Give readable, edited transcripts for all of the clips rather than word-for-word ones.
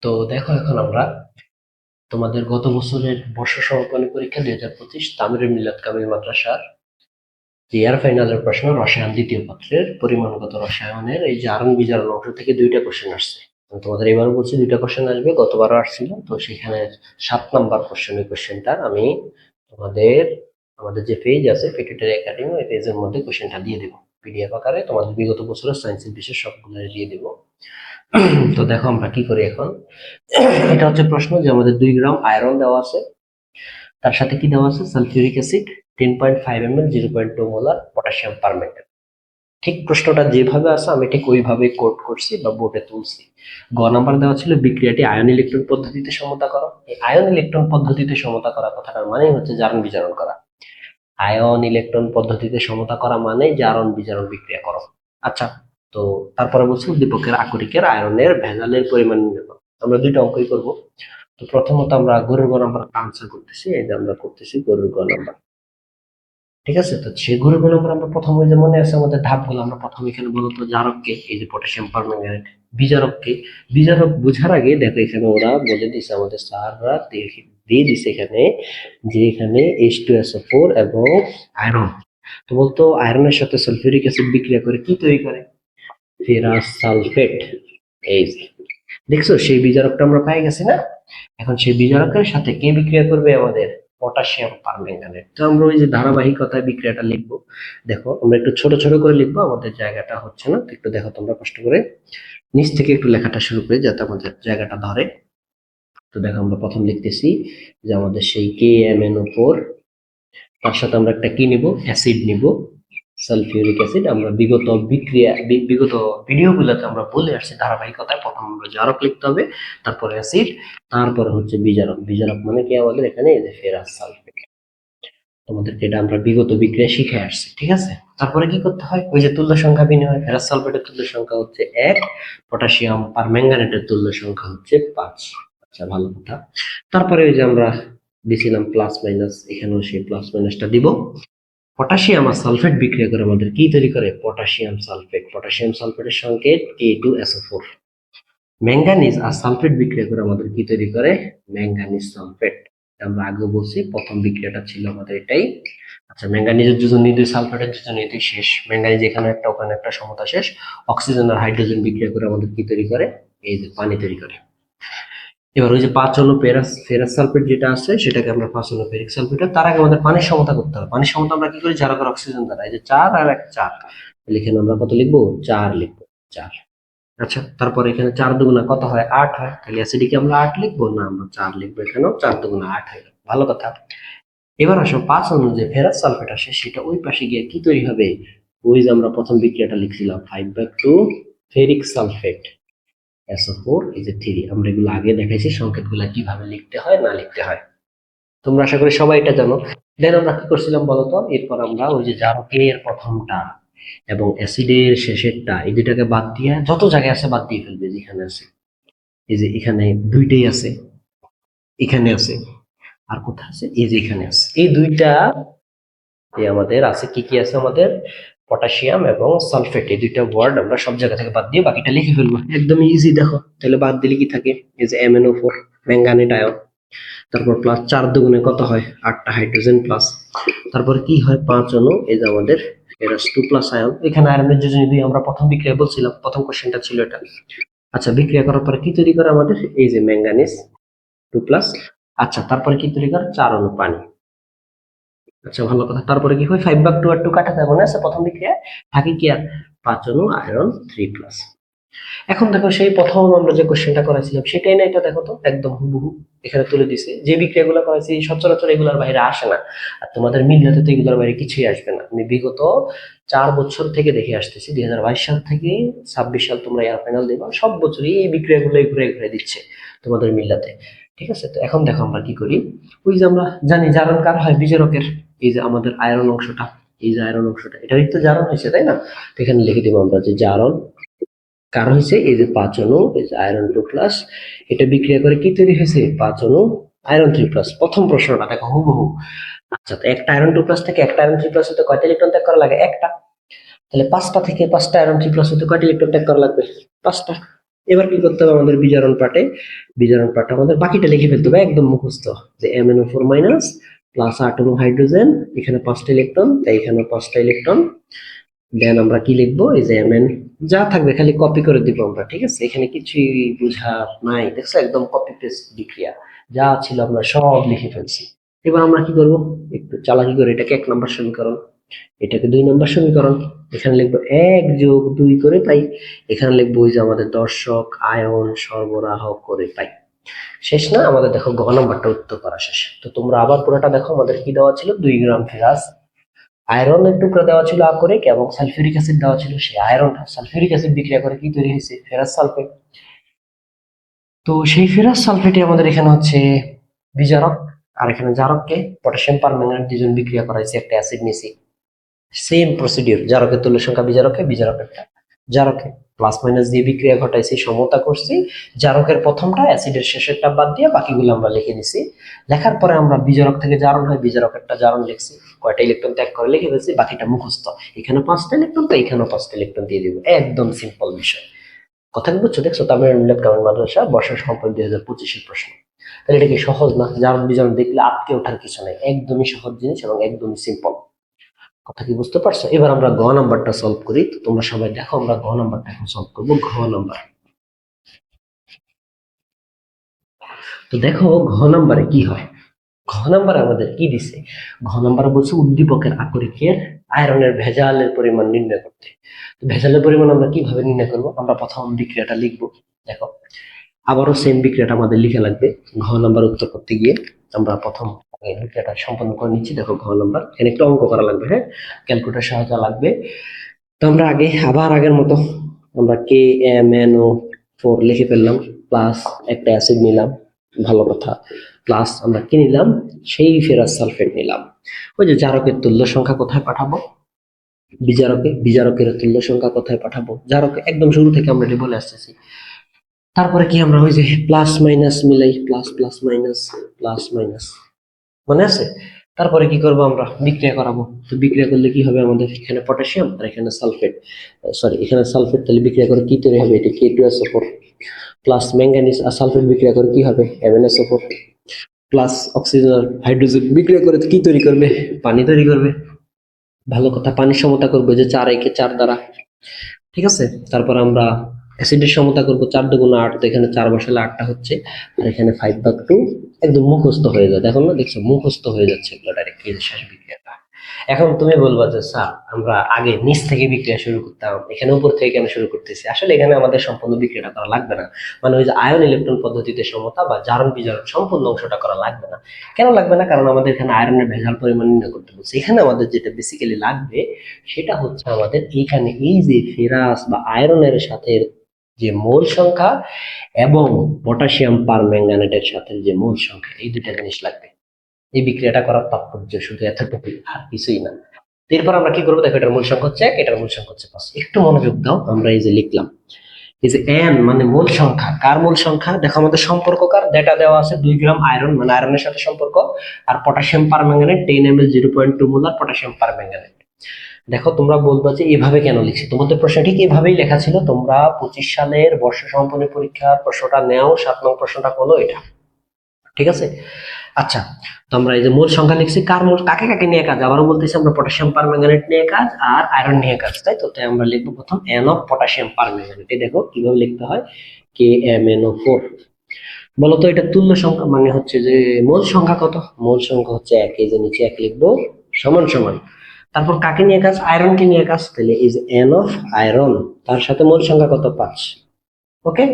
তো দেখো এখন আমরা তোমাদের গত বছরের বর্ষ সমাপনী পরীক্ষা 2025 তামিরুল মিল্লাত কামিল মাদ্রাসার ইয়ার ফাইনালের প্রশ্ন রসায়ন দ্বিতীয় পত্রের পরিমাণগত রসায়নের এই যে আরণ বিজারণ অংশ থেকে দুইটা কোশ্চেন আসছে। আমি তোমাদের এবারও বলছি দুইটা কোশ্চেন আসবে, গতবারও আসছিল। তো সেখানে 7 নাম্বার কোশ্চেন, ওই কোশ্চেনটা আমি তোমাদের আমাদের যে পেজ আছে পিটুইটারি একাডেমি, ওই পেজের মধ্যে কোশ্চেনটা দিয়ে দেবো পিডিএফ আকারে। তোমাদের বিগত বছরের সায়েন্সের বিশেষ সবগুলো দিয়ে দেবো। তো দেখো আমরা কি করি এখন। এটা হচ্ছে প্রশ্ন যে আমাদের 2 গ্রাম আয়রন দেওয়া আছে, তার সাথে কি দেওয়া আছে, sulphuric acid 10.5 ml, 0.2 molar potassium permanganate. ঠিক প্রশ্নটা যেভাবে আছে আমি ঠিক ওইভাবে কোড করছি বা বোর্ডে তুলছি। গ নাম্বার দেওয়া ছিল বিক্রিয়াটি আয়ন ইলেকট্রন পদ্ধতিতে সমতা করা। এই আয়ন ইলেকট্রন পদ্ধতিতে সমতা করা কথাটার মানেই হচ্ছে জারণ বিজারণ করা। আয়ন ইলেকট্রন পদ্ধতিতে সমতা করা মানে জারণ বিজারণ বিক্রিয়া করো। আচ্ছা, তো তারপরে বলছি উদ্দীপকের আকরিকের আয়রনের ভেজালের পরিমাণ নির্ণয় করো। আমরা দুইটা অঙ্কই করব। তো প্রথমত আমরা গরুর গ নাম্বার আনসার করতেছি, এই যে আমরা করতেছি গরুর গ নাম্বার। ঠিক আছে, তো সে গরুর গ নাম্বার আমরা প্রথম, ওই যে মনে আছে আমাদের ধাপগুলো, আমরা প্রথম এখানে বলতো জারককে, এই যে পটাশিয়াম পারম্যাঙ্গানেট, বিজারককে। বিজারক বোঝার আগে দেখো এখানে ওরা বলে দিছে, আমাদের স্যাররা দিয়ে দিছে এখানে যে এখানে H2SO4 এবং আয়রন। তো বলতো আয়রনের সাথে সালফিউরিক অ্যাসিড বিক্রিয়া করে কি তৈরি করে, ফেরাস সালফেট। এই যে দেখছো সেই বিজারকটা আমরা পাই গেছি না। এখন সেই বিজারকের সাথে কে বিক্রিয়া করবে, আমাদের পটাশিয়াম পারম্যাঙ্গানেট। তো আমরা ওই যে ধারাবাহিকতায় বিক্রিয়াটা লিখবো। দেখো আমরা একটু ছোট ছোট করে লিখবো, আমাদের জায়গাটা হচ্ছে না। তো একটু দেখো তোমরা কষ্ট করে নিচ থেকে একটু লেখাটা শুরু করি যাতে আমাদের জায়গাটা ধরে। তো দেখো আমরা প্রথম লিখতেছি যে আমাদের সেই KMnO4, তার সাথে আমরা একটা কি নিব, অ্যাসিড নিব, সালফিউরিক অ্যাসিড। আমরা বিগত ভিডিওগুলোতে আমরা বলে আসছি ধারাবাহিকতায় প্রথম আমরা জারক লিখতে হবে, তারপরে অ্যাসিড, তারপরে হচ্ছে বিজারক। বিজারক মানে কি আমাদের এখানে এই যে ফেরাস সালফেট। তোমাদেরকে এটা আমরা বিগত বিক্রিয়া শিখে আসছি, ঠিক আছে। তারপরে কি করতে হয়, ওই যে তুল্য সংখ্যা বিনিময়, ফেরাস সালফেটের তুল্য সংখ্যা হচ্ছে 1, পটাশিয়াম পারম্যাঙ্গানেটের তুল্য সংখ্যা হচ্ছে 5। আচ্ছা, ভালো কথা। তারপরে ওই যে আমরা দিছিলাম প্লাস মাইনাস, এখানেও সেই প্লাস মাইনাসটা দিব। পটাশিয়াম আর সালফেট বিক্রিয়া করে আমাদের কি তৈরি করে, পটাশিয়াম সালফেট। পটাশিয়াম সালফেটের সংকেত K2SO4। ম্যাঙ্গানিজ আর সালফেট বিক্রিয়া করে আমাদের কি তৈরি করে, ম্যাঙ্গানিজ সালফেট। আমরা আগে বলছি প্রথম বিক্রিয়াটা ছিল আমাদের এটাই। আচ্ছা, ম্যাঙ্গানিজের যোজনী 2, সালফেটের যোজনী 2 শেষ। ম্যাঙ্গানিজ এখানে একটা ওখানে একটা, সমতা শেষ। অক্সিজেন আর হাইড্রোজেন বিক্রিয়া করে আমাদের কি তৈরি করে, এই যে পানি তৈরি করে। এবার ওই যে 5 অনু ফেরাস সালফেট যেটা আছে সেটাকে আমরা 5 অনু ফেরিক সালফেট, তার আগে আমাদের পানির সমতা করতে হবে। পানির সমতা আমরা কি করি, জারকের অক্সিজেন দ্বারা। এই যে 4 আর 1 4, এখানে আমরা কত লিখবো, 4 লিখবো, 4। আচ্ছা, তারপরে এখানে 4 দুগুণা কত হয়, 8 হয়। তাহলে অ্যাসিডিকে আমরা 8 লিখবো না, আমরা 4 লিখবো। এখানেও 4 দুগুণা 8 হয়। ভালো কথা। এবার আসো 5 অনু যে ফেরাস সালফেট আসে সেটা ওই পাশে গিয়ে কি তৈরি হবে, ওই যে আমরা প্রথম বিক্রিয়াটা লিখছিলাম 5/2 ফেরিক সালফেট, SO4 এই যে 3। আমরা এগুলো আগে দেখাইছি সংকেতগুলো কিভাবে লিখতে হয় না লিখতে হয়, তোমরা আশা করি সবাই এটা জানো। দেন আমরা কি করছিলাম বলতো, এরপর আমরা ওই যে জারকের প্রথমটা এবং অ্যাসিডের শেষেরটা, এই দুটাকে বাদ দিয়ে যত জায়গায় আছে বাদ দিয়ে ফেলবে। যেখানে আছে এই যে এখানে দুইটাই আছে, এখানে আছে, আর কোথায় আছে, এই যে এখানে আছে, এই দুইটা আমাদের আছে। কি কি আছে আমাদের, পটাশিয়াম এবং সালফেট, এই দুইটা ওয়ার্ড আমরা সব জায়গা থেকে বাদ দিয়ে বাকিটা লিখে ফেলবো। একদম ইজি। দেখো তাহলে বাদ দিলে কি থাকে, এই যে MnO4 ম্যাঙ্গানেট আয়ন, তারপর প্লাস 4 দুগুণে কত হয়, 8টা হাইড্রোজেন প্লাস, তারপর কি হয় 5 অনু, এই যে আমাদের ফেরাস 2 প্লাস আয়ন। এখানে আয়রনের যোজনী 2 আমরা প্রথম বিক্রিয়া বলছিলাম, প্রথম কোশ্চেনটা ছিল এটা। আচ্ছা, বিক্রিয়া করার পরে কি তৈরি করে আমাদের, এই যে ম্যাঙ্গানিজ 2 প্লাস। আচ্ছা, তারপরে কি তৈরি করে, 4 অনু পানি। আচ্ছা, ভালো কথা। তারপরে কি হয়, 5/2 আর 2 কাটা যায়, মনে আছে প্রথম বিক্রিয়ায় থাকে কি আর, 5 অনু আয়রন 3 প্লাস। এখন দেখো সেই প্রথম আমরা যে কোশ্চেনটা করেছিলাম সেটাই না, এটা দেখো তো একদম হুবহু এখানে তুলে দিছে। যে বিক্রিয়াগুলো করেছি সচরাচর এগুলোর বাইরে আসে না, আর তোমাদের মিলনাতে তো এগুলোর বাইরে কিছুই আসবে না। আমি বিগত 4 বছর থেকে দেখে আসতেছি, 2022 সাল থেকে 26 সাল তোমরা এয়ার ফাইনাল দেবা, সব বছরই এই বিক্রিয়াগুলো ঘুরে ঘুরে দিচ্ছে তোমাদের মিল্লাতে। ঠিক আছে, তো এখন দেখো আমরা কি করি, ওই যে আমরা জানি জারণ কার হয়, বিজারকের। এই যে আমাদের আয়রন অংশটা, এই যে আয়রন অংশটা, এটারই তো জারণ হয়েছে, তাই না। তো এখানে লিখে দিব আমরা যে জারণ কারণ হচ্ছে এই যে 5 অনু, এই যে আয়রন 2 প্লাস, এটা বিক্রিয়া করে কি তৈরি হয়েছে, 5 অনু আয়রন 3 প্লাস। প্রথম প্রশ্নটা দেখো হুবহু। আচ্ছা, তো একটা আয়রন 2 প্লাস থেকে একটা আয়রন 3 প্লাস হতে কয়টা ইলেকট্রন ত্যাগ করা লাগে, একটা। তাহলে 5টা থেকে 5টা আয়রন 3 প্লাস হতে কয়টা ইলেকট্রন ত্যাগ করা লাগবে, 5টা। এবার কি করতে হবে আমাদের বিজারণ পার্টে, বিজারণ পার্টে আমাদের বাকিটা লিখে ফেলতে হবে একদম মুখস্থ, যে MnO4 মাইনাস প্লাস 8 অণু হাইড্রোজেন, এখানে 5টা ইলেকট্রন, তাই এখানে 5টা ইলেকট্রন। দেন আমরা কি লিখবো, এই যে Mn যা থাকবে খালি কপি করে দিব আমরা, ঠিক আছে, এখানে কিছুই বুঝা নাই, দেখছো একদম কপি পেস্ট বিক্রিয়া, যা ছিল আমরা সব লিখে ফেলছি। এবার আমরা কি করব, একটু চালাকি করে এটাকে 1 নম্বর সমীকরণ, এটাকে 2 নম্বর সমীকরণ, এখানে লিখবো 1 যোগ 2 করে পাই, এখানে লিখবো ওই যে আমাদের দর্শক আয়ন সরবরাহ করে পাই। শেষ না আমাদের, দেখো গ নাম্বারটা উত্তর করা শেষ। তো তোমরা আবার পুরোটা দেখো, আমাদের কি দেওয়া ছিল, 2 গ্রাম ফেরাস, আয়রনের টুকরা দেওয়া ছিল আকরিক, এবং সালফিউরিক অ্যাসিড দেওয়া ছিল, সেই আয়রন সালফিউরিক অ্যাসিড বিক্রিয়া করে কি তৈরি হয়েছে, ফেরাস সালফেট। তো সেই ফেরাস সালফেটে আমাদের এখানে হচ্ছে বিজারক, আর এখানে জারককে পটাশিয়াম পারম্যাঙ্গানেট দুজন বিক্রিয়া করাইছে, একটা অ্যাসিড নিছি, সেম প্রসিডিউর, জারকের তুল্য সংখ্যা বিজারকে, বিজারকেরটা জারকে, প্লাস মাইনাস দিয়ে বিক্রিয়া ঘটাইছি, সমতা করছি, জারকের প্রথমটা অ্যাসিডের শেষেরটা বাদ দিয়ে বাকিগুলো আমরা লিখে নিছি। লেখার পরে আমরা বিজারক থেকে জারণ হয়, বিজারকেরটা জারণ লিখছি, কয়টা ইলেকট্রন ত্যাগ করে লিখে ফেলছি, বাকিটা মুখস্থ, এখানে 5টা ইলেকট্রন তো এখানেও 5টা ইলেকট্রন দিয়ে দিব, একদম সিম্পল বিষয়। কথা কি বুঝছো, দেখছো তামিল মিলাদ কামিল মাদ্রাসা বর্ষা সম্পদ 2025-এর প্রশ্ন। তাহলে এটা কি সহজ না, জারণ বিজারণ দেখলে আটকে ওঠার কিছু নাই, একদমই সহজ জিনিস এবং একদমই সিম্পল। কথা কি বুঝতে পারছো, এবার আমরা গ নাম্বারটা সলভ করি। তো তোমরা সবাই দেখো, আমরা গ নাম্বারটা এখন সলভ করবো, ঘ নাম্বার। তো দেখো ঘ নাম্বারে কি হয়, ঘ নাম্বারে আমাদের কি দিছে, ঘ নাম্বারে বলছে উদ্দীপকের আকরিকের আয়রনের ভেজালের পরিমাণ নির্ণয় করতে। তো ভেজালের পরিমাণ আমরা কিভাবে নির্ণয় করব, আমরা প্রথম বিক্রিয়াটা লিখবো। দেখো আবারও সেম বিক্রিয়াটা আমাদের লিখে লাগবে, ঘ নাম্বার উত্তর করতে গিয়ে আমরা প্রথম বিক্রিয়াটা সম্পন্ন করে নিচ্ছি। দেখো ঘ নাম্বার, এখানে একটু অঙ্ক করা লাগবে, হ্যাঁ ক্যালকুলেটর সহায়তা লাগবে। তো আমরা আগে আবার আগের মতো আমরা KMnO4 লিখে ফেললাম, প্লাস একটা অ্যাসিড নিলাম, ভালো কথা, প্লাস আমরা কি নিলাম, সেই ফেরাস সালফেট নিলাম। ওই যে জারকের তুল্য সংখ্যা কোথায় পাঠাবো, বিজারকে, বিজারকের তুল্য সংখ্যা কোথায় পাঠাবো, জারকে, একদম শুরু থেকে আমরা এটি বলে আসতেছি। তারপরে কি আমরা ওই যে প্লাস মাইনাস মিলাই, plus plus minus, plus minus, মনে আছে। তারপরে কি করবো, আমরা বিক্রিয়া করাবো। তো বিক্রিয়া করলে কি হবে, আমাদের এখানে পটাশিয়াম আর এখানে সালফেট, সরি এখানে সালফেট, তাহলে বিক্রিয়া করে কি তৈরি হবে, এটা K2SO4 প্লাস ম্যাঙ্গানিজ আর সালফেট বিক্রিয়া করে কি হবে, MnSO4 প্লাস অক্সিজেন আর হাইড্রোজেন বিক্রিয়া করে কি তৈরি করবে, পানি তৈরি করবে। ভালো কথা, পানির সমতা করবো যে 4 দ্বারা, ঠিক আছে। তারপর আমরা অ্যাসিডের সমতা করবো 4 × 8, তো এখানে 4 বসালে 8টা হচ্ছে, আর এখানে 5/2, একদম মুখস্থ হয়ে যায়, দেখো না, দেখছো মুখস্থ হয়ে যাচ্ছে এগুলো ডাইরেক্ট, শেষ বিক্রিয়াটা। এখন তুমি বলবা যে স্যার আমরা আগে নিচ থেকে বিক্রিয়া শুরু করতাম, এখানে উপর থেকে কেন শুরু করতেছি, আসলে এখানে আমাদের সম্পূর্ণ বিক্রিয়াটা করা লাগবে না, মানে ওই যে আয়ন ইলেকট্রন পদ্ধতিতে সমতা বা জারণ বিজারণ সম্পূর্ণ অংশটা করা লাগবে না। কেন লাগবে না, কারণ আমাদের এখানে আয়রনের ভেজাল পরিমাণ নির্ণয় করতে বলছে। এখানে আমাদের যেটা বেসিক্যালি লাগবে সেটা হচ্ছে আমাদের এইখানে এই যে ফেরাস বা আয়রনের সাথে যে মোল সংখ্যা এবং পটাশিয়াম পারম্যাঙ্গানেটের সাথে যে মোল সংখ্যা, এই দুইটা জিনিস লাগবে। এই বিক্রিয়াটা করার তাৎপর্য শুধু এতটুকু, আর কিছুই না। এরপর আমরা কি করবো, দেখো এটার মূল সংখ্যা হচ্ছে 1, এটার মূল সংখ্যা হচ্ছে 5। একটু মনোযোগ দাও, আমরা এই যে লিখলাম, এই যে n মানে মূল সংখ্যা, কার মূল সংখ্যা, দেখো আমাদের সম্পর্ক কার ডেটা দেওয়া আছে, 2 গ্রাম আয়রন মানে আয়রনের সাথে সম্পর্ক, আর potassium permanganate 10 ml 0.2 molar potassium permanganate. দেখো তোমরা বলবা যে এভাবে কেন লিখছি, তোমাদের প্রশ্ন ঠিক এভাবেই লেখা ছিল, তোমরা 25 সালের বর্ষ সমাপনী পরীক্ষার প্রশ্নটা নেও, 7 নং প্রশ্নটা হলো এটা, ঠিক আছে। আচ্ছা, তো আমরা এই যে মূল সংখ্যা লিখছি, কার মূল, কাকে কাকে নিয়ে কাজ, আবারও বলতেছি আমরা পটাশিয়াম পারম্যাঙ্গানেট নিয়ে কাজ আর আয়রন নিয়ে কাজ, তাই তো। তাই আমরা লিখবো প্রথম n অফ পটাশিয়াম পারম্যাঙ্গানেট, দেখো কিভাবে লিখতে হয়, KMnO4। বলতো এটা তুল্য সংখ্যা, মানে হচ্ছে যে মোল সংখ্যা কত, মোল সংখ্যা হচ্ছে 1, এই যে নিচে 1 লিখবো, সমান সমান, তারপর কাকে নিয়ে কাজ, আয়রনকে নিয়ে কাজ, তাহলে এই যে n অফ আয়রন, তার সাথে মোল সংখ্যা কত, 5। ওকে,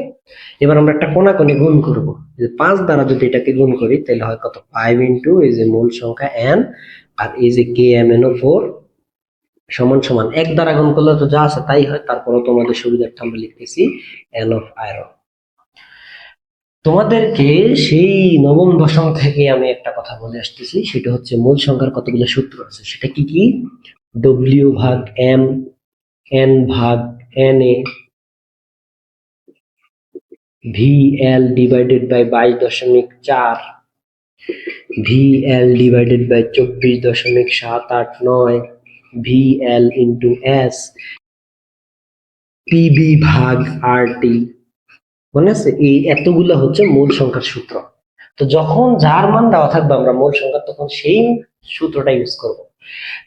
এবার আমরা একটা কোণাকুণি গুণ করব, যে 5 দ্বারা যদি এটাকে গুণ করি তাহলে হয় কত, 5 ইন্টু এই যে মূল সংখ্যা n আর এই যে KMnO4 সমান সমান 1 দ্বারা গুণ করলে তো যা আছে তাই হয়, তারপরও তোমাদের সুবিধার্থে আমরা লিখতেছি n অফ আয়রন। তোমাদেরকে সেই নবম দশম থেকে আমি একটা কথা বলে আসতেছি, সেটা হচ্ছে মূল সংখ্যার কতগুলো সূত্র আছে, সেটা কি কি, W ভাগ M, N ভাগ Na, VL divided by 22.4, VL divided by 24.789, VL into S, PB ভাগ RT, মনে আছে? এই এতগুলা হচ্ছে মূল সংখ্যার সূত্র। তো যখন যার মান দেওয়া থাকবে আমরা মূল সংখ্যা, তখন সেই সূত্রটা ইউজ করব।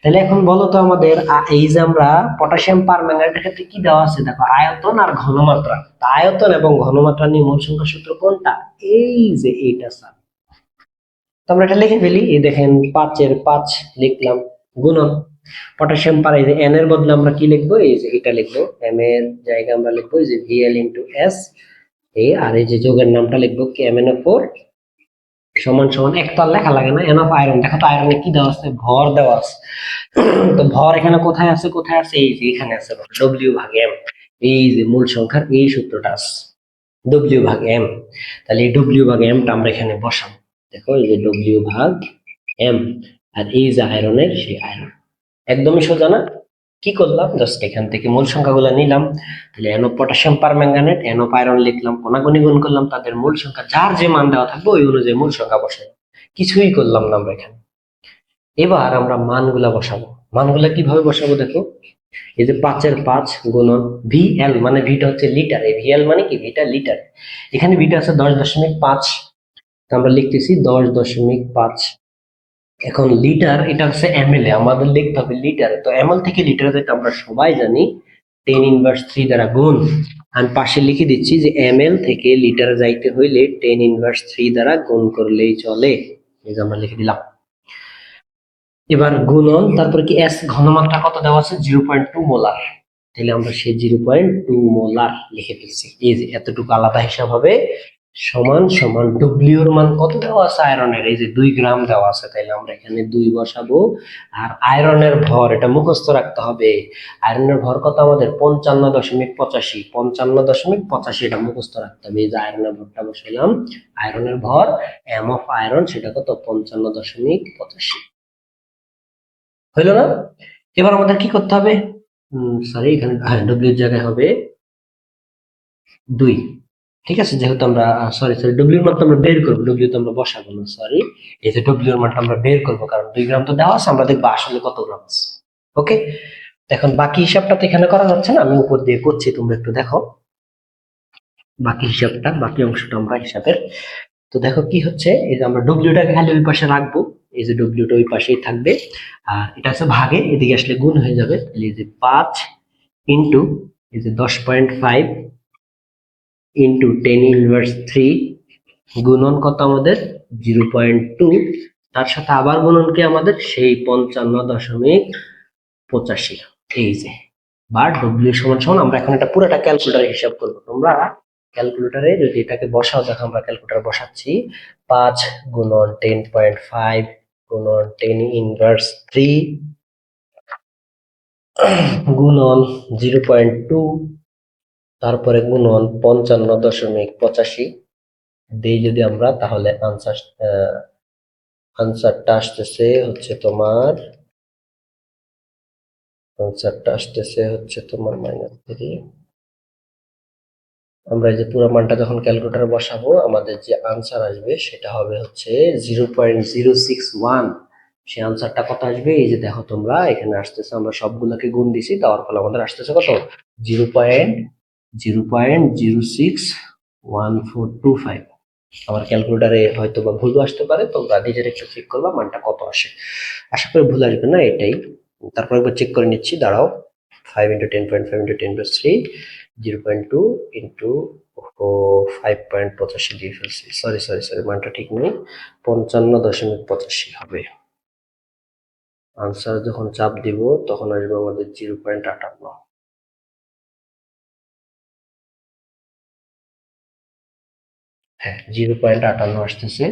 তাহলে এখন বলো তো আমাদের এই যে আমরা পটাশিয়াম পারম্যাঙ্গানেটের ক্ষেত্রে কি দেওয়া আছে, দেখো আয়তন আর ঘনমাত্রা। তা আয়তন এবং ঘনমাত্রা নিয়ে মূল সংখ্যা সূত্র কোনটা? এই যে এইটা স্যার। তো আমরা এটা লিখে ফেলি। এই দেখেন 5 লিখলাম, গুণন পটাশিয়াম পার, এই যে এন এর বদলে আমরা কি লিখবো, এই যে এটা লিখবো, এম এর জায়গায় আমরা লিখবো এই যে ভিএল ইন্টু এস এ, আর এই যে যোগের নামটা লিখবো KMnO4 সমান সমান, এক তো আর লেখা লাগে না, এন অফ আয়রন। দেখো তো আয়রনে কি দেওয়া আছে, ভর দেওয়া আছে। তো ভর এখানে কোথায় আছে, কোথায় আছে, এই যে এখানে আছে, ডব্লিউ ভাগ এম। এই যে মূল সংখ্যার এই সূত্রটা আছে, ডব্লিউ ভাগ এম। তাহলে এই ডব্লিউ ভাগ এমটা আমরা এখানে বসাবো। দেখো এই যে ডব্লিউ ভাগ এম, আর এই যে আয়রনের সেই আয়রন। একদমই সোজা না? কি করলাম, জাস্ট এখান থেকে মূল সংখ্যাগুলো নিলাম। তাহলে N of potassium permanganate, N of iron লিখলাম, কোনাগুনি গুণ করলাম, তাদের মূল সংখ্যা যার যে মান দেওয়া থাকবে ওই অনুযায়ী মূল সংখ্যা বসাই। কিছুই করলাম না আমরা এখানে। এবার আমরা মানগুলা বসাবো। মানগুলা কিভাবে বসাবো দেখো, এই যে 5 গুণন ভিএল, মানে ভিটা হচ্ছে লিটার, এই ভিএল মানে কি, ভিটা লিটার। এখানে ভিটা আছে 10.5, আমরা লিখতেছি 10.5। এখন লিটার এটা হচ্ছে এমএল এ, আমাদের লিখতে হবে লিটারে। তো এমএল থেকে লিটারে যেটা আমরা সবাই জানি 10⁻³ দ্বারা গুণ। আমি পাশে লিখে দিচ্ছি যে এমএল থেকে লিটারে যাইতে হইলে 10⁻³ দ্বারা গুণ করলেই চলে। এই যে আমরা লিখে দিলাম। এবার গুণন, তারপরে কি এস, ঘনমাত্রা কত দেওয়া আছে, 0.2 মোলার। তাহলে আমরা সেই 0.2 মোলার লিখে ফেলছি। এই যে এতটুকু আলাদা হিসাব হবে, সমান সমান ডব্লিউ এর মান কত দেওয়া আছে আয়রনের, এই যে 2 গ্রাম দেওয়া আছে। তাহলে আমরা এখানে 2 বসাবো। আর আয়রনের ভর এটা মুখস্থ রাখতে হবে। আয়রনের ভর কত আমাদের, 55.85, 55.85 এটা মুখস্থ রাখতে হবে। এই যে আয়রনের ভরটা বসাইলাম, আয়রনের ভর এম অফ আয়রন সেটা কত, 55.85। হইলো না? এবার আমাদের কি করতে হবে, সরি এখানে ডব্লিউ এর জায়গায় হবে 2। ঠিক আছে, যেহেতু আমরা সরি ডব্লিউ এর মানটা আমরা বের করবো, ডব্লিউ তো আমরা বসাবো না, সরি। এই যে ডব্লিউ এর মানটা আমরা বের করবো, কারণ 2 গ্রাম তো দেওয়া আছে, আমরা দেখবো আসলে কত গ্রাম আছে। ওকে, এখন বাকি হিসাবটা তো এখানে করা যাচ্ছে না, আমি উপর দিয়ে করছি, তোমরা একটু দেখো বাকি হিসাবটা, বাকি অংশটা আমরা হিসাবের। তো দেখো কি হচ্ছে, এই যে আমরা ডব্লিউটাকে খালি ওই পাশে রাখবো, এই যে ডব্লিউটা ওই পাশেই থাকবে, আর এটা হচ্ছে ভাগে, এদিকে আসলে গুণ হয়ে যাবে। তাহলে এই যে 5 ইন্টু এই যে 10.5 ইন্টু 10⁻³ গুণন কত আমাদের, 0.2, তার সাথে আবার গুণন কি আমাদের সেই 55.85। এই যে বার ডব্লিউ সমান সমান, আমরা এখন এটা পুরোটা ক্যালকুলেটারে হিসাব করবো। তোমরা ক্যালকুলেটারে যদি এটাকে বসাও, দেখো আমরা ক্যালকুলেটার বসাচ্ছি, 5 গুণন 10.5 গুণন 10⁻³ গুণন 0.2, তারপরে গুণন 55.85 দিয়ে যদি আমরা, তাহলে আনসারটা আসতেছে হচ্ছে তোমার, -3। আমরা এই যে পুরো মানটা যখন ক্যালকুলেটারে বসাবো, আমাদের যে আনসার আসবে সেটা হবে হচ্ছে 0.061। সেই আনসারটা কত আসবে, এই যে দেখো তোমরা এখানে আসতেছে, আমরা সবগুলোকে গুণ দিছি, দেওয়ার ফলে আমাদের আসতেছে কত, 0.0061425। আমার ক্যালকুলেটারে হয়তো বা ভুল আসতে পারে, তোমরা নিজের একটু চেক করবা মানটা কত আসে। আশা করি ভুল আসবে না, এটাই। তারপর একবার চেক করে নিচ্ছি, দাঁড়াও। 5 × 10.5 × 10⁻³ 0.2 ইন্টু 5.85 দিয়ে ফেলছি, সরি মানটা ঠিক নেই, 55.85 হবে। আনসার যখন চাপ দিব তখন আসবে আমাদের 0.58। হ্যাঁ, 0.58 আসতেছে,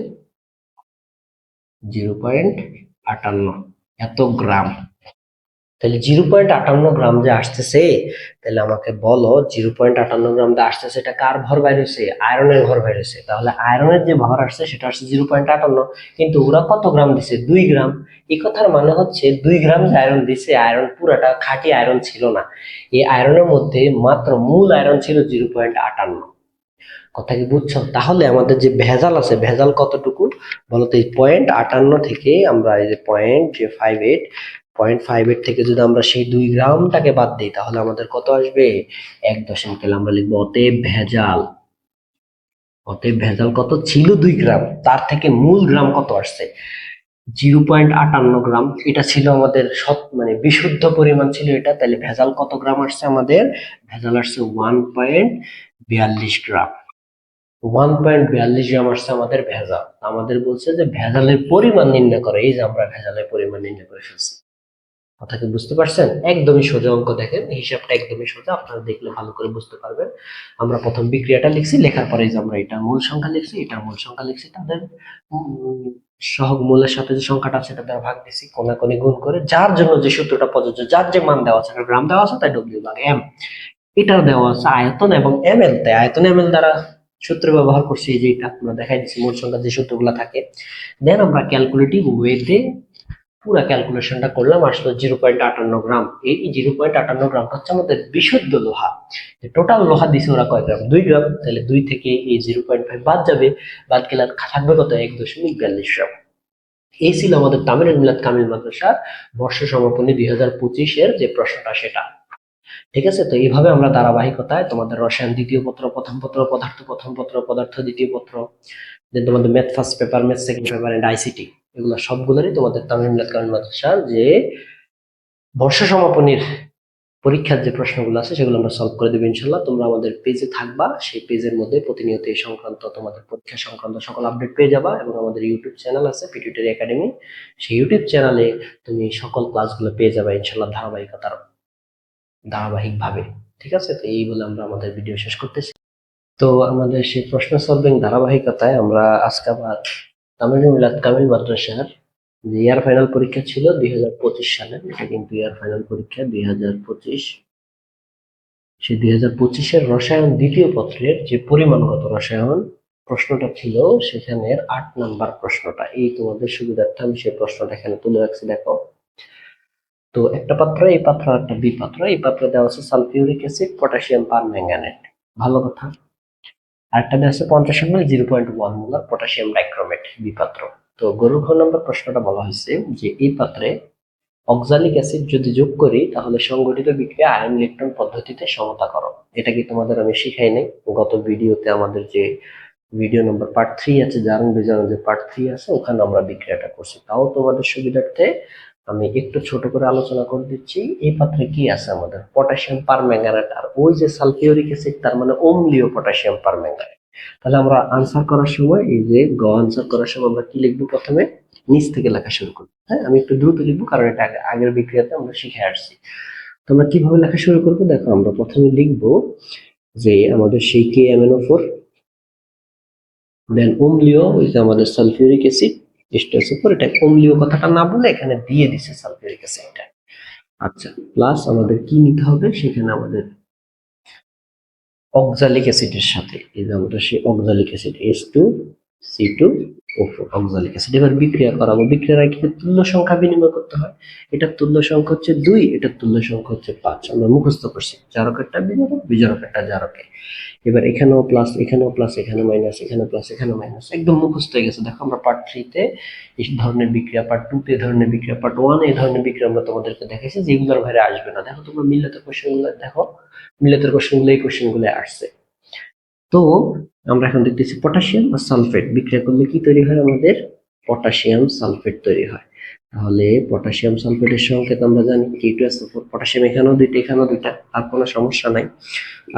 0.58 এত গ্রাম। তাহলে 0.58 গ্রাম যে আসতেছে, তাহলে আমাকে বলো 0.58 গ্রাম যে আসতেছে, এটা কার ভর বাইরেছে, আয়রনের ভর বাইরেছে। তাহলে আয়রনের যে ভর আসছে সেটা আসছে 0.58, কিন্তু ওরা কত গ্রাম দিছে, 2 গ্রাম। এই কথার মানে হচ্ছে 2 গ্রাম যে আয়রন দিছে, আয়রন পুরাটা খাঁটি আয়রন ছিল না। এই আয়রনের মধ্যে মাত্র মূল আয়রন ছিল 0.58। কথা কি বুঝছো? তাহলে আমাদের যে ভেজাল আছে, ভেজাল কতটুকু বলতো, এই 0.58 থেকে আমরা এই যে পয়েন্ট ফাইভ এইট থেকে যদি আমরা সেই 2 গ্রামটাকে বাদ দিই, তাহলে আমাদের কত আসবে, 1 দশমিক। তাহলে আমরা লিখবো অতএব ভেজাল অতএব ভেজাল কত ছিল 2 গ্রাম, তার থেকে মূল গ্রাম কত আসছে 0.58 গ্রাম। এটা ছিল আমাদের মানে বিশুদ্ধ পরিমাণ ছিল এটা। তাহলে ভেজাল কত গ্রাম আসছে আমাদের? ভেজাল আসছে 1.42 গ্রাম। 1.42 গ্রাম আসছে আমাদের ভেজাল। আমাদের বলছে যে ভেজালের পরিমাণ নির্ণয় করে। এই যে আমরা ভেজালের পরিমাণ নির্ণয় করে ফেলছি। কথা কি বুঝতে পারছেন? একদমই সোজা অঙ্ক, দেখেন হিসাবটা একদমই সোজা, আপনারা দেখলে ভালো করে বুঝতে পারবেন। আমরা প্রথম বিক্রিয়াটা লিখছি, লেখার পরে যে আমরা এটা মূল সংখ্যা লিখছি, এটা মূল সংখ্যা লিখছি, তাদের সহগ মূলের সাথে যে সংখ্যাটা আছে এটা দ্বারা ভাগ দিছি, কোনাকুনি গুণ করে যার জন্য যে সূত্রটা প্রযোজ্য, যার যে মান দেওয়া আছে, গ্রাম দেওয়া আছে তাই ডব্লিউ ভাগ এম। এটাও দেওয়া আছে আয়তন এবং এম এল, তাই আয়তন এম এল দ্বারা সূত্র ব্যবহার করছি, যে এটা আমরা দেখাই দিচ্ছি মূল সংখ্যা যে সূত্রগুলো থাকে। দেন আমরা ক্যালকুলেটিভ ওয়েতে পুরো ক্যালকুলেশনটা করলাম, আসলো 0.58 গ্রাম। এই 0.58 গ্রামটা হচ্ছে আমাদের বিশুদ্ধ লোহা। টোটাল লোহা দিছে ওরা কয় গ্রাম? 2 গ্রাম। তাহলে 2 থেকে এই 0.5 বাদ যাবে, বাদ গেলে থাকবে কত? 1.42 গ্রাম। এই ছিল আমাদের তামিরুল মিলাদ কামিল মাদ্রাসার বর্ষ সমাপনী 2025-এর যে প্রশ্নটা সেটা। ঠিক আছে, তো এইভাবে আমরা ধারাবাহিকতায় তোমাদের রসায়ন দ্বিতীয় পত্র, প্রথম পত্র, পদার্থ প্রথম পত্র, পদার্থ দ্বিতীয় পত্র, দেন তোমাদের math first paper, math second paper and ICT, এগুলো সবগুলোরই তোমাদের তামিল মিলাদ কামিল মাদ্রাসার যে বর্ষ সমাপনীর পরীক্ষার যে প্রশ্নগুলো আছে সেগুলো আমরা সলভ করে দেবো ইনশাল্লাহ। তোমরা আমাদের পেজে থাকবা, সেই পেজের মধ্যে প্রতিনিয়ত এই সংক্রান্ত তোমাদের পরীক্ষা সংক্রান্ত সকল আপডেট পেয়ে যাবা। এবং আমাদের ইউটিউব চ্যানেল আছে পিটিউটারি একাডেমি, সেই ইউটিউব চ্যানেলে তুমি সকল ক্লাসগুলো পেয়ে যাবে ইনশাল্লাহ ধারাবাহিকভাবে। ঠিক আছে, তো এই বলে আমরা আমাদের ভিডিও শেষ করতেছি। তো আমাদের সেই প্রশ্ন সলভিং ধারাবাহিকতায় আমরা আজকে আবার তামিরুল মিলাদ কামিল মাদ্রাসার যে ইয়ার ফাইনাল পরীক্ষা ছিল 2025 সালে, এটা কিন্তু ইয়ার ফাইনাল পরীক্ষা 2025, সেই 2025-এর রসায়ন দ্বিতীয় পত্রের যে পরিমাণগত রসায়ন প্রশ্নটা ছিল, সেখানের 8 নাম্বার প্রশ্নটা, এই তোমাদের সুবিধার্থে আমি সেই প্রশ্নটা এখানে তুলে রাখছি, দেখো। তো একটা পাত্র, এই পাত্র, একটা বি পাত্র, এই পাত্রে দেওয়া আছে সালফিউরিক অ্যাসিড, পটাশিয়াম পারম্যাঙ্গানেট, ভালো কথা। আরেকটা দেওয়া আছে 50 ml 0.1 molar potassium dichromate, B পাত্র। তো গরুর ঘ নম্বর প্রশ্নটা বলা হয়েছে যে এই পাত্রে অক্সালিক অ্যাসিড যদি যোগ করি তাহলে সংগঠিত বিক্রিয়া আয়ন ইলেকট্রন পদ্ধতিতে সমতা করো। এটা কি তোমাদের আমি শিখাই নাই? গত ভিডিওতে আমাদের যে ভিডিও নম্বর পার্ট 3 আছে, জারণ বিজারণ যে পার্ট 3 আছে, ওখানে আমরা বিক্রিয়াটা করছি। তাও তোমাদের সুবিধার্থে আমি একটু ছোট করে আলোচনা করে দিচ্ছি। এই পাত্রে কি আছে আমাদের? পটাশিয়াম পারম্যাঙ্গানেট, আর ওই যে সালফিউরিক অ্যাসিড, তার মানে অম্লীয় পটাশিয়াম পারম্যাঙ্গানেট। তাহলে আমরা আনসার করার সময়, এই যে গ আনসার করার সময় আমরা কি লিখবো? প্রথমে নিচ থেকে লেখা শুরু করবো। হ্যাঁ, আমি একটু দ্রুত লিখবো কারণ এটা আগের বিক্রিয়াতে আমরা শিখে আসছি। তোমরা কিভাবে লেখা শুরু করবো? দেখো, আমরা প্রথমে লিখবো যে আমাদের সেই KMnO4, দেন অম্লীয় ওই যে আমাদের সালফিউরিক অ্যাসিড, H2SO4, এটা অম্লীয় কথাটা না বলে এখানে দিয়ে দিছে সালফিউরিক অ্যাসিডটা। আচ্ছা, প্লাস আমাদের কি নিতে হবে? সেখানে আমাদের অক্সালিক অ্যাসিডের সাথে, এই যে আমরা সেই oxalic acid H2C2O4 oxalic acid, এবার বিক্রিয়া করাবো। বিক্রিয়ার ক্ষেত্রে তুল্য সংখ্যা বিনিময় করতে হয়। এটার তুল্য সংখ্যা হচ্ছে 2, এটার তুল্য সংখ্যা হচ্ছে 5। আমরা মুখস্থ করছি, জারকেরটা বিজারক, বিজারকেরটা জারকে। এবার এখানেও প্লাস, এখানেও প্লাস, এখানে মাইনাস, এখানে প্লাস, এখানে মাইনাস, একদম মুখস্থ হয়ে গেছে। দেখো, আমরা পার্ট 3-তে এই ধরনের বিক্রিয়া, পার্ট 2-তে এই ধরনের বিক্রিয়া, পার্ট 1-এ এই ধরনের বিক্রিয়া আমরা তোমাদেরকে দেখাইছি, যেগুলোর বাইরে আসবে না। দেখো, তোমরা মিলাতের কোশ্চেনগুলো দেখো, মিলাতের কোশ্চেনগুলো এই কোশ্চেনগুলো আসছে। তো আমরা এখন দেখতেছি পটাশিয়াম আর সালফেট বিক্রিয়া করলে কি তৈরি হয়? আমাদের পটাশিয়াম সালফেট তৈরি হয়। তাহলে পটাশিয়াম সালফেটের সংকেত আমরা জানি K2SO4, পটাশিয়াম এখানেও 2টা, এখানেও 2টা, আর কোনো সমস্যা নাই।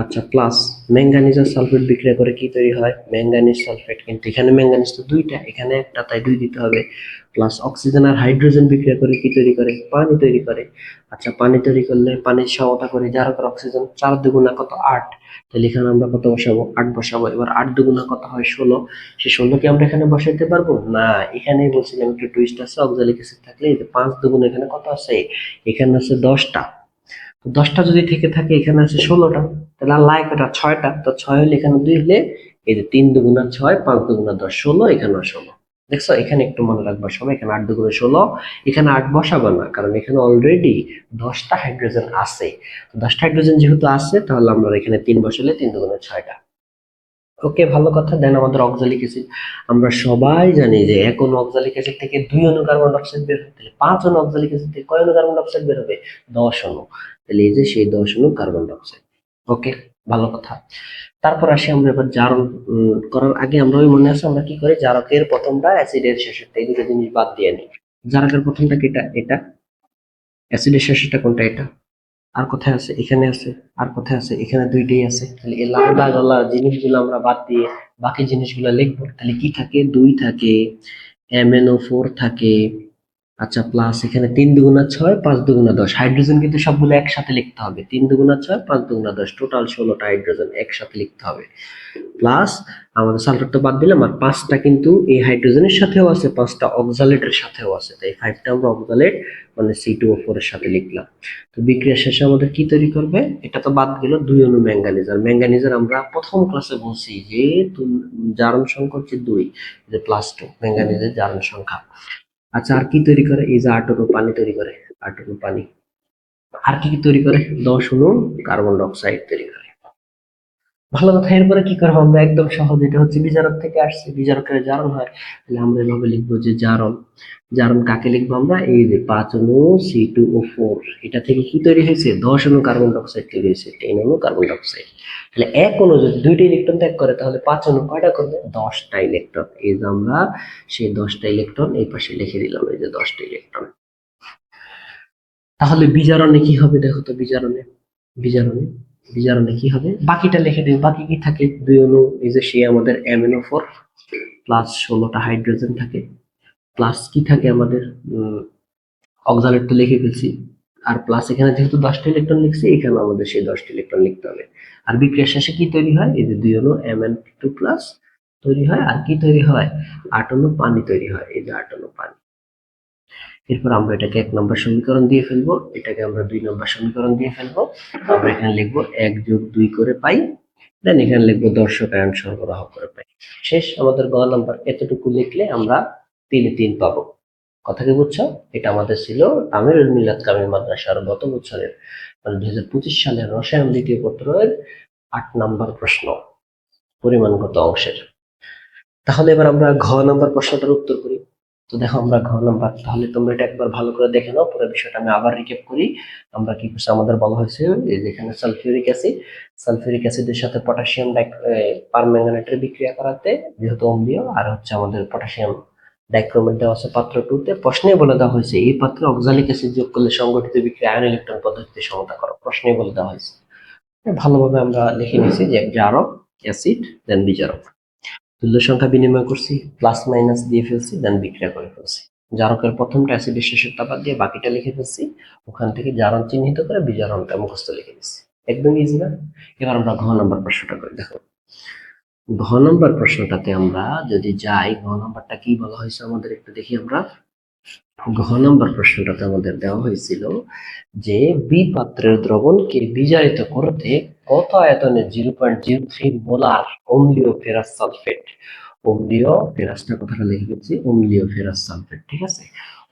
আচ্ছা, প্লাস ম্যাঙ্গানিজ আর সালফেট বিক্রিয়া করে কি তৈরি হয়? ম্যাঙ্গানিজ সালফেট, কিন্তু এখানে ম্যাঙ্গানিজ তো 2টা, এখানে একটা, তাই 2 দিতে হবে। প্লাস অক্সিজেন আর হাইড্রোজেন বিক্রিয়া করে কি তৈরি করে? পানি তৈরি করে। আচ্ছা, পানি তৈরি করলে পানির সমতা করে জারকের অক্সিজেন, 4 দুগুণা কত? 8। তাহলে এখানে আমরা কত বসাবো? 8 বসাবো। এবার 8 দুগুণা কত হয়? 16। সেই 16 কি আমরা এখানে বসাইতে পারবো? না, এখানেই বলছিলাম একটু টুইস্ট আছে। অক্সালিক অ্যাসিড থাকলে এই যে 5 দুগুণা এখানে কত আছে? এখানে আছে 10টা। 10টা যদি থেকে থাকে, এখানে আছে 16টা, তাহলে আর লাই কটা? 6টা। তো 6 হলে এখানে 2 হলে এই যে 3 দুগুণা 6, 5 দুগুণা 10, 16, এখানে 16। দেখছো, এখানে একটু মনে রাখবা সবাই, এখানে 8 দুগুণে 16, এখানে 8 বসাবো না, কারণ এখানে অলরেডি 10টা হাইড্রোজেন আছে। 10টা হাইড্রোজেন যেহেতু আছে, তাহলে আমরা এখানে 3 বসালে 3 দুগুণে 6টা। ওকে, ভালো কথা। দেন আমাদের অক্সালিক অ্যাসিড, আমরা সবাই জানি যে এক অণু অক্সালিক অ্যাসিড থেকে 2 অণু কার্বন ডাইঅক্সাইড বের হবে। তাহলে 5 অণু অক্সালিক অ্যাসিড থেকে কয় অণু কার্বন ডাইঅক্সাইড বের হবে? 10 অণু। তাহলে এই যে সেই 10 অণু কার্বন ডাইঅক্সাইড। ওকে, ভালো কথা। তারপর আসি আমরা এবার জারণ করার আগে আমরা ওই মনে আছে আমরা কি করি, জারকের প্রথমটা অ্যাসিডের শেষেরটা, এই দুটো জিনিস বাদ দিয়ে নিই। জারকের প্রথমটা কি এটা, অ্যাসিডের শেষেরটা কোনটা, এটা। আর কোথায় আছে, এখানে আছে। আর কোথায় আছে, এখানে দুইটাই আছে। তাহলে এই লাল গলা জিনিসগুলো আমরা বাদ দিয়ে বাকি জিনিসগুলো লিখবো। তাহলে কি থাকে, 2 থাকে, MnO4 থাকে। আচ্ছা, প্লাস এখানে 3 × 6 5 × 10, হাইড্রোজেন কিন্তু সবগুলো একসাথে লিখতে হবে। 3 × 6 5 × 10, টোটাল 16টা হাইড্রোজেন একসাথে লিখতে হবে। প্লাস আমাদের সালফার তো বাদ দিলাম, আর 5টা কিন্তু এই হাইড্রোজেনের সাথেও আছে, 5টা অক্সালেটের সাথেও আছে। তাই 5টা আমরা অক্সালেট মানে C2O4 এর সাথে লিখলাম। তো বিক্রিয়া শেষে আমাদের কি তৈরি করবে, এটা তো বাদ গেল 2 অণু ম্যাঙ্গানিজ। আর ম্যাঙ্গানিজের আমরা প্রথম ক্লাসে বলছি যে জারণ সংখ্যা হচ্ছে 2, যে +2 ম্যাঙ্গানিজের জারণ সংখ্যা। আচ্ছা, আর কি তৈরি করে, এই যে 8 অণু পানি তৈরি করে, 8 অণু পানি। আর কি কি তৈরি করে, 10 অণু কার্বন ডাই অক্সাইড তৈরি করে। ভালো কথা। এরপরে কি করবো আমরা, একদম সহজ, এটা হচ্ছে বিজারক থেকে আসছে, বিজারকের জারণ হয়। তাহলে আমরা এভাবে লিখবো যে জারণ। জারণ কাকে লিখবো আমরা, এই যে 5 অণু C2O4, এটা থেকে কি তৈরি হয়েছে, 10 অণু কার্বন ডাই অক্সাইড তৈরি হয়েছে, 10 অণু কার্বন ডাই অক্সাইড। তাহলে এক অণু যদি 2টা ইলেকট্রন ত্যাগ করে, তাহলে 5 অণু কয়টা করবে, 10টা ইলেকট্রন। এই যে আমরা সেই 10টা ইলেকট্রন এই পাশে লিখে দিলাম, এই যে 10টা ইলেকট্রন। তাহলে বিজারণে কি হবে, দেখো তো, বিজারণে বিজারণে কি হবে, বাকিটা লিখে দিই। বাকি কি থাকে, 2 অণু, এই যে সে আমাদের MnO4 প্লাস 16টা হাইড্রোজেন থাকে, প্লাস কি থাকে আমাদের অক্সালেট তো লিখে ফেলছি। আর প্লাস এখানে যেহেতু 10টা ইলেকট্রন লিখছি, এখানে আমাদের সেই 10টা ইলেকট্রন লিখতে হবে। আর বিক্রিয়ার শেষে কি তৈরি হয়, এই যে 2 অণু Mn2 প্লাস তৈরি হয়। আর কি তৈরি হয়, 8 অণু পানি তৈরি হয়, এই যে 8 অণু পানি। এরপর আমরা এটাকে 1 নম্বর সমীকরণ দিয়ে ফেলবো, এটাকে আমরা 2 নম্বর সমীকরণ দিয়ে ফেলবো। আমরা এখানে লিখবো 1+2 করে পাই, দেন এখানে লিখবো দর্শক আয়ন সরবরাহ করে পাই। শেষ আমাদের গ নাম্বার। এতটুকু লিখলে আমরা 3-3 পাবো। কথা কি বুঝছো? এটা আমাদের ছিল আমিরুল মিলাদ কামিল মাদ্রাসার গত বছরের মানে 2025 সালের রসায়ন দ্বিতীয় পত্রের 8 নম্বর প্রশ্ন, পরিমাণগত অংশের। তাহলে এবার আমরা ঘ নাম্বার প্রশ্নটার উত্তর করি। তো দেখো আমরা ঘ নাম্বার, তাহলে তোমরা এটা একবার ভালো করে দেখে নাও, পুরো বিষয়টা আমি আবার রিক্যাপ করি। আমরা কি করছি, আমাদের বলা হয়েছে এই যে এখানে সালফিউরিক অ্যাসিডের সাথে পটাশিয়াম পারম্যাঙ্গানেটের বিক্রিয়া করাতে, যেহেতু অম্লীয়, আর হচ্ছে আমাদের পটাশিয়াম ডাইক্রোমেট দেওয়া আছে পাত্র 2 তে। প্রশ্নে বলে দেওয়া হয়েছে এই পাত্রে অক্সালিক অ্যাসিড যোগ করলে সংগঠিত বিক্রিয়া আয়ন ইলেকট্রন পদ্ধতিতে সমতা করো। প্রশ্নে বলে দেওয়া হয়েছে, ভালোভাবে আমরা লিখে নিয়েছি যে জারক, অ্যাসিড, দেন বিজারক। তুল্য সংখ্যা বিনিময় করছি, প্লাস মাইনাস দিয়ে ফেলছি, দেন বিক্রিয়া করে ফেলছি। জারকের প্রথমটা অ্যাসিডের শেষেরটা বাদ দিয়ে বাকিটা লিখে ফেলছি। ওখান থেকে জারণ চিহ্নিত করে বিজারণটা মুখস্থ লিখে দিচ্ছি। একদম ইজি না? এবার আমরা ঘ নম্বর প্রশ্নটা করে দেখো। ঘ নম্বর প্রশ্নটাতে আমরা যদি যাই, ঘ নম্বরটা কি বলা হয়েছে আমাদের একটু দেখি আমরা। ঘ নম্বর প্রশ্নটাতে আমাদের দেওয়া হয়েছিল যে বি পাত্রের দ্রবণকে বিজারিত করতে কত আয়তনে 0.03 মোলার অম্লীয় ফেরাস সালফেট, অম্লীয় ফেরাসটা কথাটা লিখে দিচ্ছি, অম্লীয় ফেরাস সালফেট, ঠিক আছে,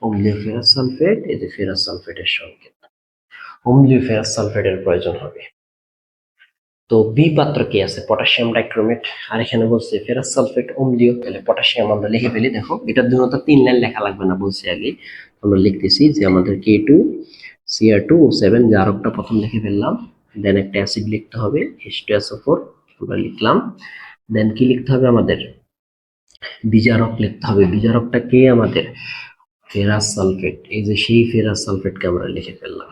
অম্লীয় ফেরাস সালফেট, এই যে ফেরাস সালফেটের সংকেত, অম্লীয় ফেরাস সালফেটের প্রয়োজন হবে। তো বি পাত্র কি আছে, পটাশিয়াম ডাইক্রোমেট, আর এখানে বলছে ফেরাস সালফেট অম্লীয়, তাহলে পটাশিয়াম আমরা লিখে ফেলি। দেখো এটার জন্য তো 3 লাইন লেখা লাগবে না, বলছি আগে। আমরা লিখতেছি যে আমাদের K2Cr2O7 জারকটা প্রথম লিখে ফেললাম, দেন একটা অ্যাসিড লিখতে হবে H2SO4 আমরা লিখলাম, দেন কি লিখতে হবে আমাদের, বিজারক লিখতে হবে। বিজারকটা কে আমাদের, ফেরাস সালফেট, এই যে সেই ফেরাস সালফেটকে আমরা লিখে ফেললাম।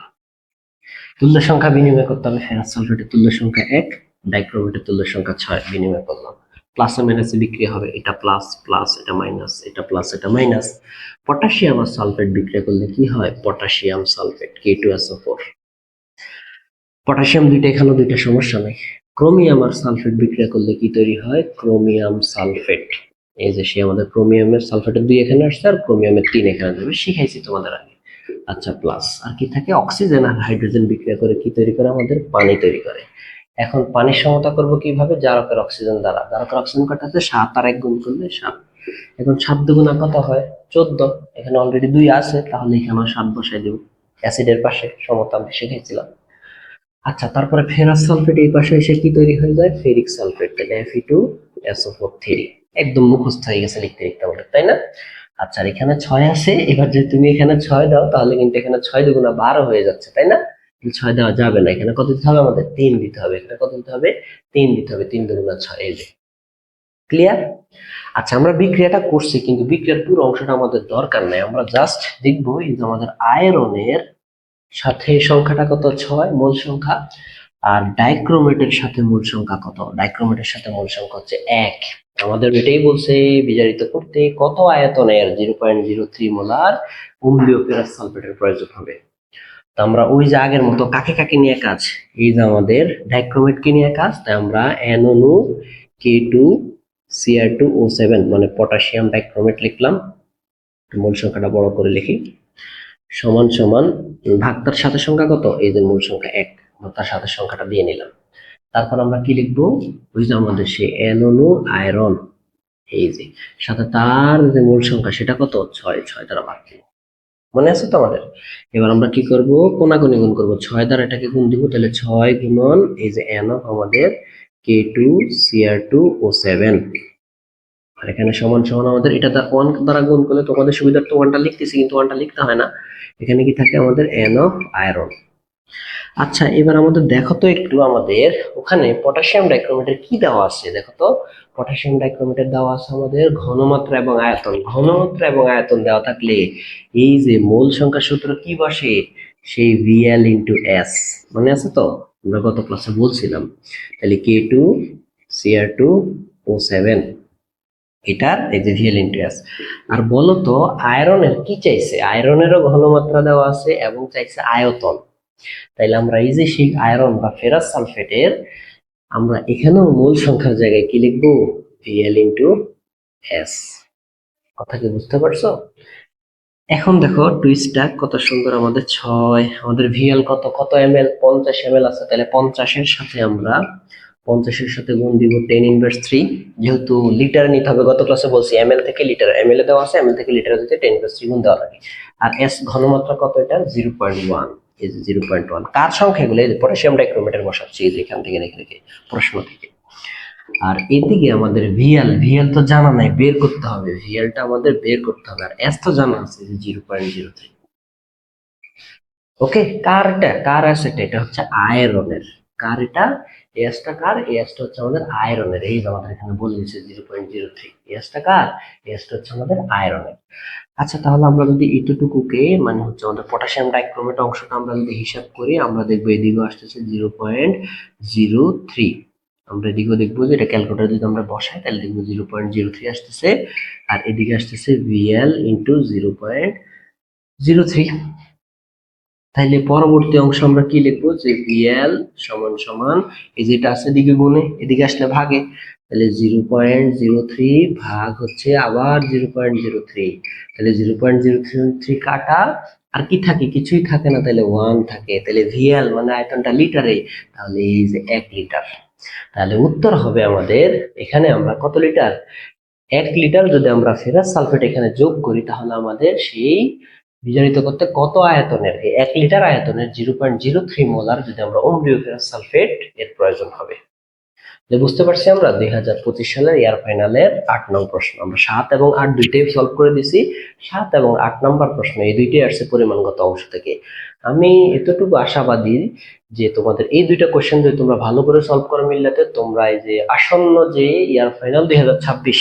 তুল্য সংখ্যা বিনিময় করতে হবে, ফেরাস সালফেটের তুল্য সংখ্যা 1, ডাইক্রোমেটের তুল্য সংখ্যা 6 বিনিময় করলাম। প্লাসে মাইনাসে বিক্রিয়া হবে, এটা প্লাস প্লাস, এটা মাইনাস, এটা প্লাস, এটা মাইনাস। পটাশিয়াম আর সালফেট বিক্রিয়া করলে কি হয়, পটাশিয়াম সালফেট K2SO4। পটাশিয়াম দুইটা, এখানে দুইটা, সমস্যা নেই। ক্রোমিয়াম আর সালফেট বিক্রিয়া করলে কি তৈরি হয়, ক্রোমিয়াম সালফেট। এই যে সে আমাদের ক্রোমিয়ামের সালফেটের 2 এখানে আসছে, আর ক্রোমিয়ামের 3 এখানে যাবে, শিখাইছি তোমাদের আগে। আচ্ছা, প্লাস আর কি থাকে, অক্সিজেন আর হাইড্রোজেন বিক্রিয়া করে কি তৈরি করে, আমাদের পানি তৈরি করে। এখন পানির সমতা করব কিভাবে, জারকের অক্সিজেন দ্বারা। জারকের অক্সিজেন কত আছে, 7 আর 1 গুণ করলে 7। এখন 7 দুগুণা কত হয়, 14। এখানে অলরেডি 2 আছে, তাহলে এখানে 7 বসাই দেব অ্যাসিডের পাশে, সমতা আমি শিখেছিলাম। আচ্ছা, তারপরে ফেরাস সালফেট এই পাশে এসে কি তৈরি হয়ে যায়, ফেরিক সালফেট, তাহলে Fe2SO4 একদম মুখস্থ হয়ে গেছে লিখতে লিখতে আমাদের, তাই না? আচ্ছা, আর এখানে 6 আছে, এবার যদি তুমি এখানে 6 দাও, তাহলে কিন্তু এখানে 6 দুগুণা 12 হয়ে যাচ্ছে, তাই না? 6 দেওয়া যাবে না, এখানে কত দিতে হবে আমাদের 3 দিতে হবে, এখানে কত দিতে হবে 3 দিতে হবে, 3 দুগুণা 6, এই যে ক্লিয়ার। আচ্ছা আমরা বিক্রিয়াটা করছি কিন্তু বিক্রিয়ার পুরো অংশটা আমাদের দরকার নাই, আমরা জাস্ট দেখবো এই যে আমাদের আয়রনের সাথে সংখ্যাটা কত 6 মোল সংখ্যা, আর ডাইক্রোমেটের সাথে মোল সংখ্যা কত, ডাইক্রোমেটের সাথে মোল সংখ্যা হচ্ছে 1। আমাদের এটাই বলছে বিজারিত করতে কত আয়তনের 0.03 মোলার অম্লীয় ফেরাস সালফেটের প্রয়োজন হবে। তো আমরা ওই যে আগের মতো কাকে কাকে নিয়ে কাজ, এই যে আমাদের ডাইক্রোমেটকে নিয়ে কাজ, তাই আমরা N অণু K2Cr2O7 মানে পটাশিয়াম ডাইক্রোমেট লিখলাম, মোল সংখ্যাটা বড় করে লিখি, সমান সমান ভাগটার সাথে সংখ্যা কত, এই যে মূল সংখ্যা 1, তার সাথে সংখ্যাটা দিয়ে নিলাম। তারপর আমরা কি লিখবো, ওই যে আমাদের সেই N অণু আয়রন, এই যে সাথে তার যে মূল সংখ্যা সেটা কত 6, 6 দ্বারা ভাগ দিব, মনে আছে তো আমাদের। এবার আমরা কি করব, কোনাকুনি গুণ করব, 6 দ্বারা এটাকে গুণ দিব, তাহলে 6 গুণন এই যে N অফ আমাদের K2Cr2O7, আর এখানে সমান সমান আমাদের এটা 1 দ্বারা গুণ করলে তোমাদের সুবিধার্থে 1টা লিখতেছি কিন্তু 1টা লিখতে হয় না, এখানে কি থাকে আমাদের N অফ আয়রন। আচ্ছা এবার আমাদের দেখো তো একটু আমাদের ওখানে পটাশিয়াম ডাইক্রোমেটের কি দেওয়া আছে, দেখো তো পটাশিয়াম ডাইক্রোমেটের দেওয়া আছে আমাদের ঘনমাত্রা এবং আয়তন, ঘনমাত্রা এবং আয়তন দেওয়া থাকলে এই যে মোল সংখ্যা সূত্র কি বসে, সেই VL ইন্টু S, মনে আছে তো, আমরা গত ক্লাসে বলছিলাম। তাহলে K2Cr2O7 এটার এই যে VL ইন্টু S। আর বলো তো আয়রনের কি চাইছে, আয়রনেরও ঘনমাত্রা দেওয়া আছে এবং চাইছে আয়তন, তাইলে আমরা এই যে সেই আয়রন বা ফেরাস সালফেটের আমরা এখানেও মূল সংখ্যার জায়গায় কি লিখবো, VL ইন্টু S। কথা কি বুঝতে পারছো? এখন দেখো টুইস্টটা কত সুন্দর, আমাদের 6, আমাদের VL কত কত ml 50 ml আছে, তাহলে 50-এর সাথে আমরা 50-এর সাথে গুণ দিব 10^3, যেহেতু লিটার নিতে হবে, গত ক্লাসে বলছি ml থেকে লিটার, ml এ দেওয়া আছে ml থেকে লিটার দিতে 10^3 গুণ দেওয়া লাগে। আর S ঘনমাত্রা কত, এটা 0.1, এই যে 0.1, কার সংখ্যা এগুলো, এই যে পটাশিয়াম ডাইক্রোমেটের বসাচ্ছি, এই যে এখান থেকে রেখে রেখে প্রশ্ন থেকে। আর এদিকে আমাদের ভিএল তো জানা নাই, বের করতে হবে, ভিএলটা আমাদের বের করতে হবে, আর এস তো জানা আছে যে 0.03। ওকে, কার অ্যাসেট, এটা হচ্ছে আয়রনের, কার এটা, এসটা কার, এসটা হচ্ছে আমাদের আয়রনের, এই যে আমাদের এখানে বলে দিয়েছে 0.03, এসটা কার, এসটা হচ্ছে আমাদের আয়রনের। আচ্ছা তাহলে আমরা যদি এতটুকুকে মানে হচ্ছে আমাদের পটাশিয়াম ডাইক্রোমেট অংশটা আমরা যদি হিসাব করি, আমরা দেখবো এদিকে আসতেছে 0.03, আমরা এদিকেও দেখবো যে এটা ক্যালকুলেটর যদি আমরা বসাই তাহলে দেখবো 0.03 আসতেছে, আর এদিকে আসতেছে VL ইন্টু 0.03। তাইলে পরবর্তী অংশ আমরা কি লিখবো, যে VL সমান সমান এই যেটা আছে এদিকে গুণে, এদিকে আসলে ভাগে, তাহলে 0.03 ভাগ হচ্ছে আবার 0.03, তাহলে 0.03 কাটা, আর কি থাকে, কিছুই থাকে না, তাহলে 1 থাকে, তাহলে VL মানে আয়তনটা লিটারে, তাহলে এই যে 1 লিটার। তাহলে উত্তর হবে আমাদের, এখানে আমরা কত লিটার, 1 লিটার যদি আমরা ফেরাস সালফেট এখানে যোগ করি তাহলে আমাদের সেই বিজারিত করতে কত আয়তনের, এই 1 লিটার আয়তনের 0.03 মোলার যদি আমরা অম্লীয় ফেরাস সালফেট এর প্রয়োজন হবে। বুঝতে পারছি আমরা 2025 সালের এয়ার ফাইনালের 8 নং প্রশ্ন আমরা 7 এবং 8 দুইটাই সলভ করে দিছি। 7 এবং 8 নাম্বার প্রশ্ন এই দুইটাই আসছে পরিমাণগত অংশ থেকে। আমি এতটুকু আশাবাদী যে তোমাদের এই দুইটা কোশ্চেন যদি তোমরা ভালো করে সলভ করে মিললাতে তোমরা এই যে আসন্ন যে এয়ার ফাইনাল 2026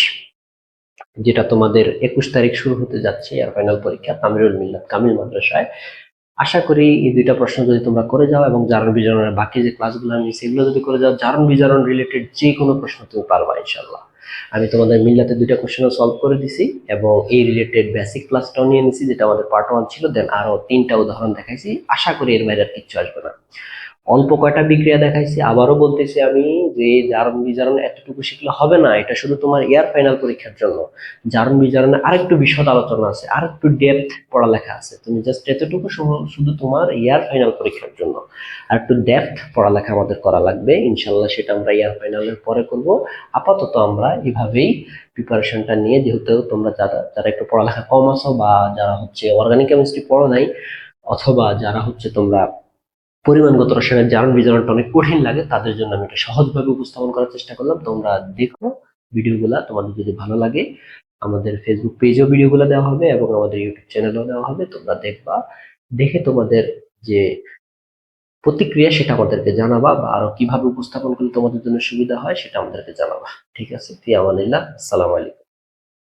যেটা তোমাদের 21 তারিখ শুরু হতে যাচ্ছে এয়ার ফাইনাল পরীক্ষা তামিরুল মিল্লাত কামিল মাদ্রাসায়, আশা করি এই দুইটা প্রশ্ন যদি তোমরা করে যাও এবং জারণ বিজারণের বাকি যে ক্লাসগুলো আমি সেগুলো যদি করে যাও, জারণ বিজারণ রিলেটেড যে কোনো প্রশ্ন তুমি পারবা ইনশাল্লাহ। আমি তোমাদের মিল্লাতে দুইটা কোশ্চেনও সলভ করে দিছি এবং এই রিলেটেড বেসিক ক্লাসটাও নিয়ে নিছি যেটা আমাদের পার্ট 1 ছিল, দেন আরো 3টা উদাহরণ দেখাইছি। আশা করি এর বাইরে আর কিচ্ছু আসবে না। অল্প কয়টা বিক্রিয়া দেখাইছি, আবারও বলতেছি আমি যে জারণ বিজারণ এতটুকু শিখলে হবে না, এটা শুধু তোমার এয়ার ফাইনাল পরীক্ষার জন্য। জারণ বিজারণে আরেকটু বিশদ আলোচনা আছে, আরেকটু ডেপথ পড়ালেখা আছে, তুমি জাস্ট এতটুকু শুধু তোমার এয়ার ফাইনাল পরীক্ষার জন্য। আর একটু ডেপথ পড়ালেখা আমাদের করা লাগবে ইনশাল্লাহ, সেটা আমরা এয়ার ফাইনালের পরে করব। আপাতত আমরা এভাবেই প্রিপারেশনটা নিয়ে, যেহেতু তোমরা যারা একটু পড়ালেখা কম আছো বা যারা হচ্ছে অর্গানিক কেমিস্ট্রি পড়ো নাই, অথবা যারা হচ্ছে তোমরা পরিমাণগত রসায়নের জারণ বিজারণটা অনেক কঠিন লাগে, তাদের জন্য আমি এটা সহজভাবে উপস্থাপন করার চেষ্টা করলাম। তোমরা দেখো ভিডিওগুলা, তোমাদের যদি ভালো লাগে আমাদের ফেসবুক পেজেও ভিডিওগুলো দেওয়া হবে এবং আমাদের ইউটিউব চ্যানেলেও দেওয়া হবে, তোমরা দেখবা, দেখে তোমাদের যে প্রতিক্রিয়া সেটা আমাদেরকে জানাবা, বা আরো কিভাবে উপস্থাপন করলে তোমাদের জন্য সুবিধা হয় সেটা আমাদেরকে জানাবা। ঠিক আছে, ফি আমানিল্লাহ, আসসালামু আলাইকুম।